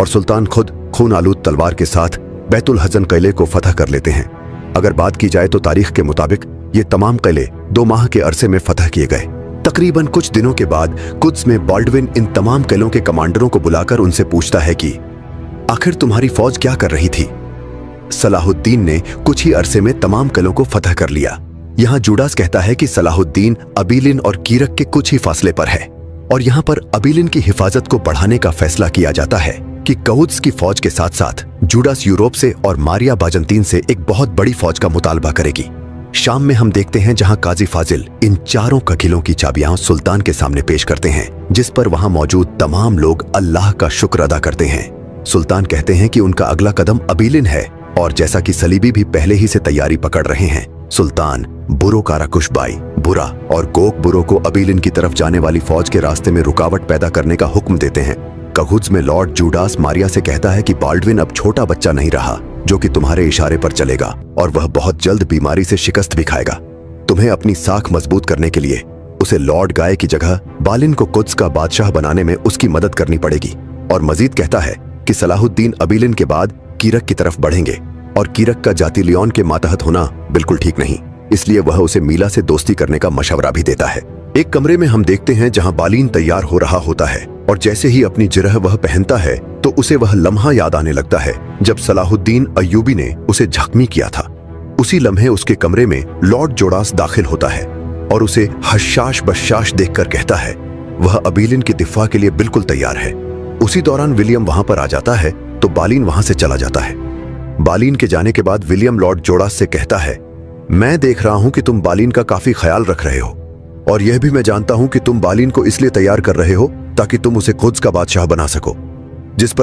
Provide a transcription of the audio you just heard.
और सुल्तान खुद खून आलूद तलवार के साथ बैतुल हजन किले को फतह कर लेते हैं। अगर बात की जाए तो तारीख के मुताबिक ये तमाम किले 2 माह के अरसे में फतह किए गए। तकरीबन कुछ दिनों के बाद कुद्स में बाल्डविन इन तमाम किलों के कमांडरों को बुलाकर उनसे पूछता है कि आखिर तुम्हारी फौज क्या कर रही थी। सलाहुद्दीन ने कुछ ही अरसे में तमाम किलों को फतह कर लिया। यहाँ जुडास कहता है कि सलाहुद्दीन अबीलिन और कीरक के कुछ ही फासले पर है और यहाँ पर अबीलिन की हिफाजत को बढ़ाने का फैसला किया जाता है कि कउद्स की फौज के साथ साथ जुडास यूरोप से और मारिया बाजंतीन से एक बहुत बड़ी फौज का मुतालबा करेगी। शाम में हम देखते हैं जहां काजी फाजिल इन चारों ककीलों की चाबियां सुल्तान के सामने पेश करते हैं, जिस पर वहां मौजूद तमाम लोग अल्लाह का शुक्र अदा करते हैं। सुल्तान कहते हैं कि उनका अगला कदम अबीलिन है और जैसा कि सलीबी भी पहले ही से तैयारी पकड़ रहे हैं, सुल्तान बुरो काराकुशबाई बुरा और गोक बुरो को अबीलिन की तरफ जाने वाली फौज के रास्ते में रुकावट पैदा करने का हुक्म देते हैं। कगुद्स में लॉर्ड जुडास मारिया से कहता है कि बाल्डविन अब छोटा बच्चा नहीं रहा जो कि तुम्हारे इशारे पर चलेगा और वह बहुत जल्द बीमारी से शिकस्त भी खाएगा। तुम्हें अपनी साख मजबूत करने के लिए उसे लॉर्ड गाय की जगह बालिन को कुद्स का बादशाह बनाने में उसकी मदद करनी पड़ेगी। और मजीद कहता है कि सलाहुद्दीन अबीलिन के बाद कीरक की तरफ बढ़ेंगे और कीरक का जाति लियोन के मातहत होना बिल्कुल ठीक नहीं, इसलिए वह उसे मीला से दोस्ती करने का मशवरा भी देता है। एक कमरे में हम देखते हैं जहां बालीन तैयार हो रहा होता है और जैसे ही अपनी जिरह वह पहनता है तो उसे वह लम्हा याद आने लगता है जब सलाहुद्दीन अय्यूबी ने उसे जख्मी किया था। उसी लम्हे उसके कमरे में लॉर्ड जोडास दाखिल होता है और उसे हशाश बशाश देखकर कहता है वह अबीलिन की दिफा के लिए बिल्कुल तैयार है। उसी दौरान विलियम वहां पर आ जाता है तो बालीन वहां से चला जाता है। बालीन के जाने के बाद विलियम लॉर्ड जोडास से कहता है, मैं देख रहा हूं कि तुम बालीन का काफी ख्याल रख रहे हो और यह भी मैं जानता हूं कि तुम बालीन को इसलिए तैयार कर रहे हो ताकि तुम उसे कुद्स का बादशाह बना सको। जिस पर